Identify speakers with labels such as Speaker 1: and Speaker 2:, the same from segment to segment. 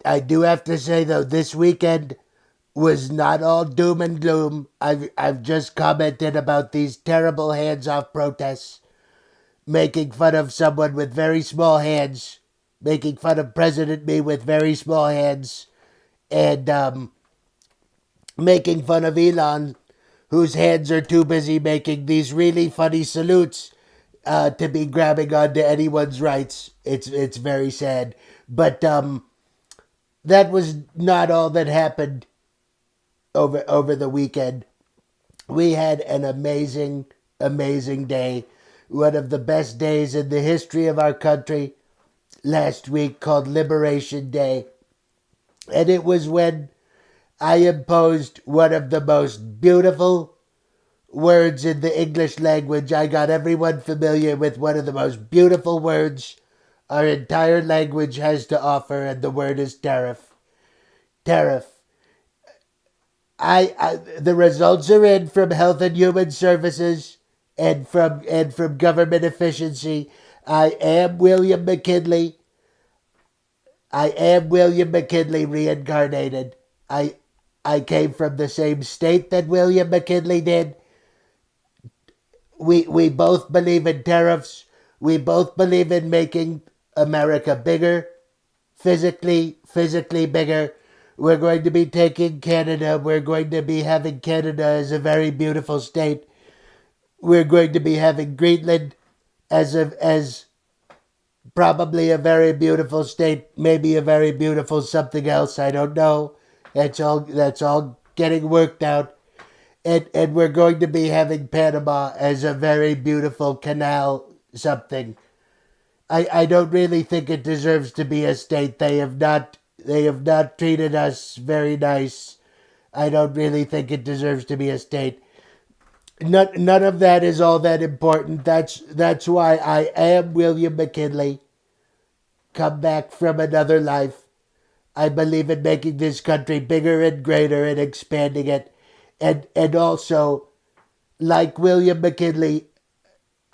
Speaker 1: I do have to say though, this weekend was not all doom and gloom. I've just commented about these terrible hands-off protests, making fun of someone with very small hands, making fun of President Me with very small hands, and making fun of Elon, whose hands are too busy making these really funny salutes to be grabbing onto anyone's rights. It's very sad, but that was not all that happened over the weekend. We had an amazing day, one of the best days in the history of our country last week, called Liberation Day, and it was when I imposed one of the most beautiful words in the English language. I got everyone familiar with one of the most beautiful words our entire language has to offer, and the word is tariff. Tariff. The results are in from Health and Human Services and from government efficiency. I am William McKinley. I am William McKinley reincarnated. I came from the same state that William McKinley did. We both believe in tariffs. We both believe in making America bigger, physically bigger. We're going to be taking Canada. We're going to be having Canada as a very beautiful state. We're going to be having Greenland as probably a very beautiful state, maybe a very beautiful something else. I don't know. That's all getting worked out. And we're going to be having Panama as a very beautiful canal something. I don't really think it deserves to be a state. They have not treated us very nice. I don't really think it deserves to be a state. None of that is all that important. That's why I am William McKinley, come back from another life. I believe in making this country bigger and greater and expanding it. And also, like William McKinley,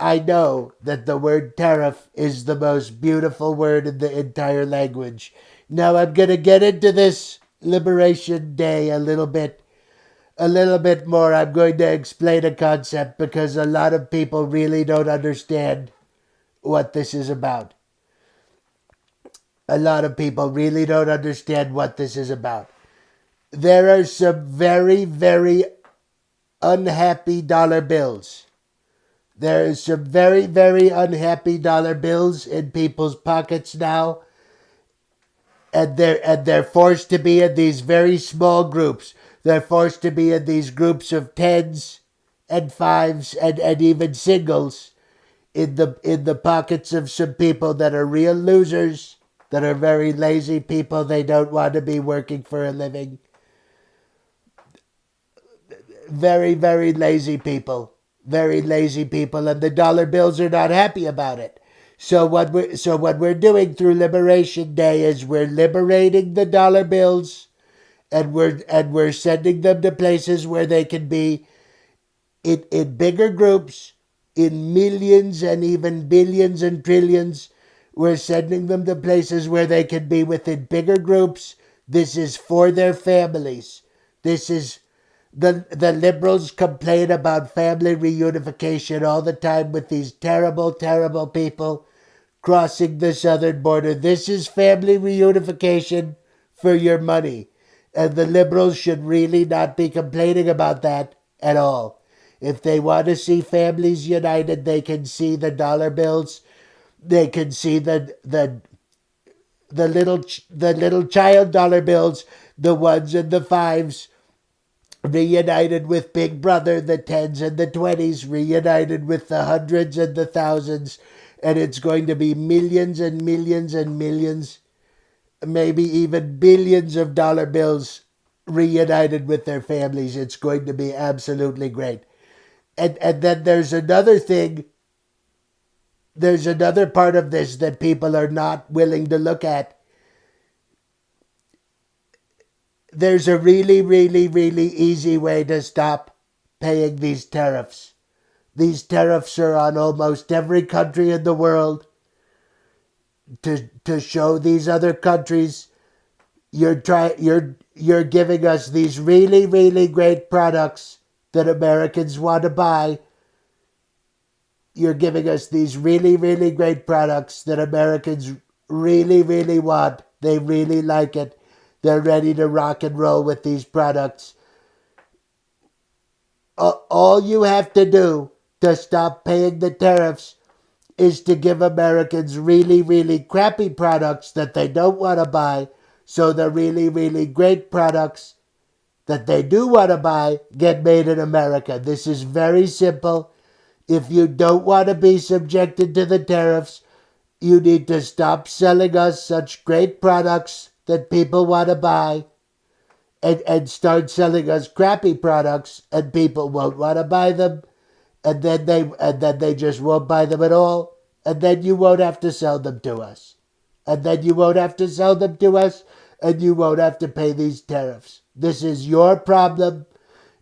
Speaker 1: I know that the word tariff is the most beautiful word in the entire language. Now I'm going to get into this Liberation Day a little bit more. I'm going to explain a concept because a lot of people really don't understand what this is about. A lot of people really don't understand what this is about. There are some very, very unhappy dollar bills. There are some very, very unhappy dollar bills in people's pockets now, and they're forced to be in these very small groups. They're forced to be in these groups of tens and fives and even singles in the pockets of some people that are real losers, that are very lazy people. They don't want to be working for a living. Very, very lazy people. Very lazy people, and the dollar bills are not happy about it. So what we're doing through Liberation Day is we're liberating the dollar bills, and we're sending them to places where they can be in bigger groups, in millions and even billions and trillions. We're sending them to places where they can be within bigger groups. This is for their families. This is the liberals complain about family reunification all the time with these terrible, terrible people crossing the southern border. This is family reunification for your money. And the liberals should really not be complaining about that at all. If they want to see families united, they can see the dollar bills. They can see the little child dollar bills, the ones and the fives, reunited with Big Brother, the tens and the twenties, reunited with the hundreds and the thousands, and it's going to be millions and millions and millions, maybe even billions of dollar bills reunited with their families. It's going to be absolutely great. And then there's another part of this that people are not willing to look at. There's a really, really, really easy way to stop paying these tariffs. These tariffs are on almost every country in the world to show these other countries you're giving us these really, really great products that Americans want to buy. You're giving us these really, really great products that Americans really, really want. They really like it. They're ready to rock and roll with these products. All you have to do to stop paying the tariffs is to give Americans really, really crappy products that they don't want to buy, so the really, really great products that they do want to buy get made in America. This is very simple. If you don't want to be subjected to the tariffs, you need to stop selling us such great products that people want to buy, and start selling us crappy products and people won't want to buy them, and then they just won't buy them at all, and then you won't have to sell them to us. And then you won't have to sell them to us, and you won't have to pay these tariffs. This is your problem.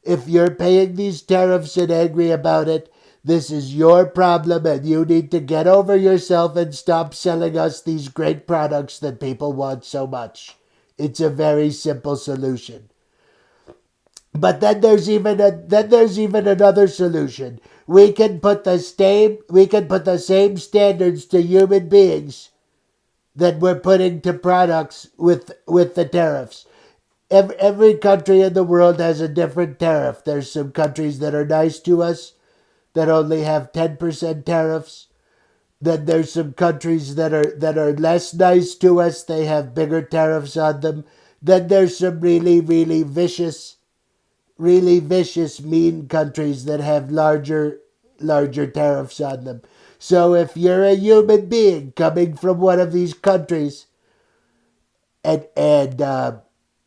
Speaker 1: If you're paying these tariffs and angry about it, this is your problem, and you need to get over yourself and stop selling us these great products that people want so much. It's a very simple solution. But then there's even another solution. We can put the same standards to human beings that we're putting to products with the tariffs. Every country in the world has a different tariff. There's some countries that are nice to us that only have 10% tariffs. Then there's some countries that are less nice to us. They have bigger tariffs on them. Then there's some really vicious, mean countries that have larger tariffs on them. So if you're a human being coming from one of these countries, and and uh,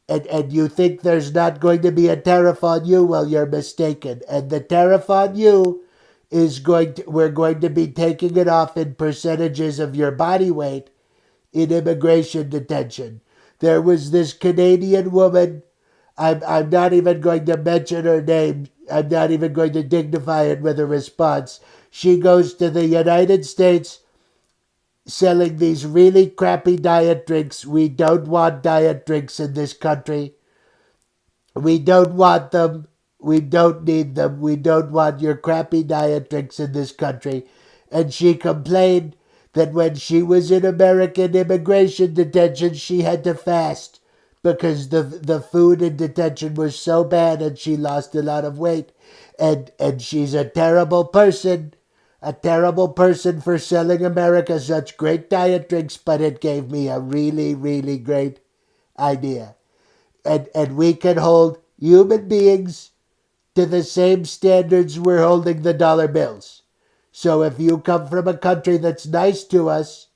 Speaker 1: and you think there's not going to be a tariff on you, well, you're mistaken. And the tariff on you is we're going to be taking it off in percentages of your body weight in immigration detention. There was this Canadian woman. I'm not even going to mention her name. I'm not even going to dignify it with a response. She goes to the United States selling these really crappy diet drinks. We don't want diet drinks in this country. We don't want them. We don't need them. We don't want your crappy diet drinks in this country. And she complained that when she was in American immigration detention, she had to fast because the food in detention was so bad and she lost a lot of weight. And she's a terrible person for selling America such great diet drinks, but it gave me a really, really great idea. And we can hold human beings to the same standards we're holding the dollar bills. So if you come from a country that's nice to us,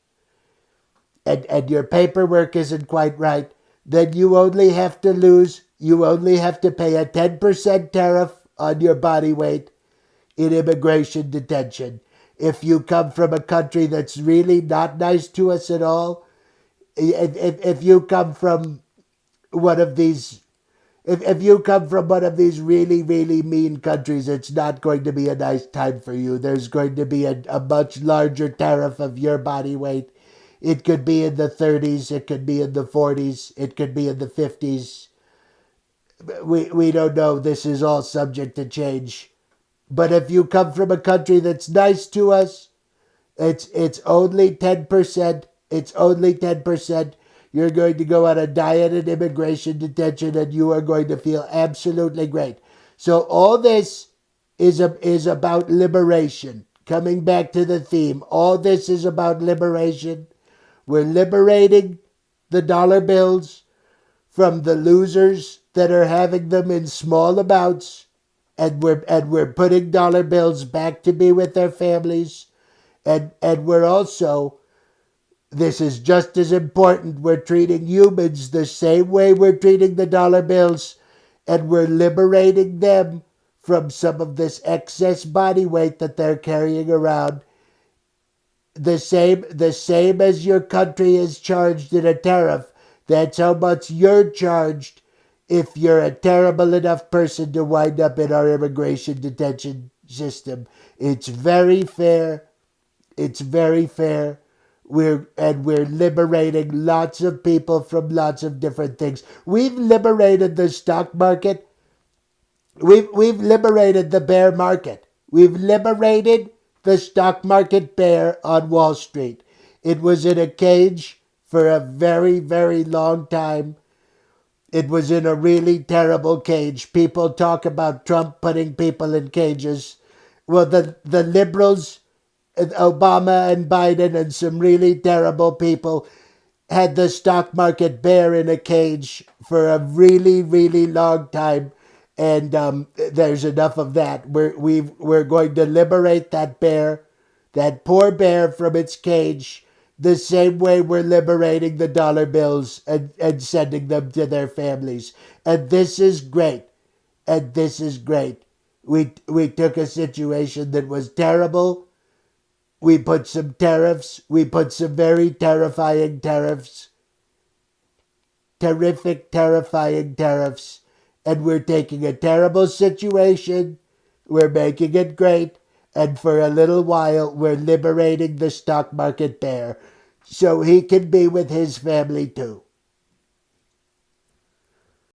Speaker 1: and your paperwork isn't quite right, then you only have to pay a 10% tariff on your body weight in immigration detention. If you come from a country that's really not nice to us at all, if you come from one of these if you come from one of these really, really mean countries, it's not going to be a nice time for you. There's going to be a much larger tariff of your body weight. It could be in the 30s, it could be in the 40s, it could be in the 50s. We don't know. This is all subject to change. But if you come from a country that's nice to us, it's only 10%. It's only 10%. You're going to go on a diet in immigration detention and you are going to feel absolutely great. So all this is about liberation. Coming back to the theme, all this is about liberation. We're liberating the dollar bills from the losers that are having them in small amounts, and we're putting dollar bills back to be with their families, and we're also, this is just as important, we're treating humans the same way we're treating the dollar bills, and we're liberating them from some of this excess body weight that they're carrying around. The same as your country is charged in a tariff, that's how much you're charged if you're a terrible enough person to wind up in our immigration detention system. It's very fair. It's very fair. we're liberating lots of people from lots of different things. We've liberated the stock market. We've liberated the bear market. We've liberated the stock market bear on Wall Street. It was in a cage for a very, very long time. It was in a really terrible cage. People talk about Trump putting people in cages. Well, the liberals, Obama and Biden, and some really terrible people had the stock market bear in a cage for a really, really long time. And there's enough of that. We're going to liberate that bear, that poor bear, from its cage, the same way we're liberating the dollar bills and sending them to their families. And this is great. And this is great. We took a situation that was terrible. We put some tariffs. We put some very terrifying tariffs. Terrific, terrifying tariffs. And we're taking a terrible situation. We're making it great. And for a little while, we're liberating the stock market bear so he can be with his family too.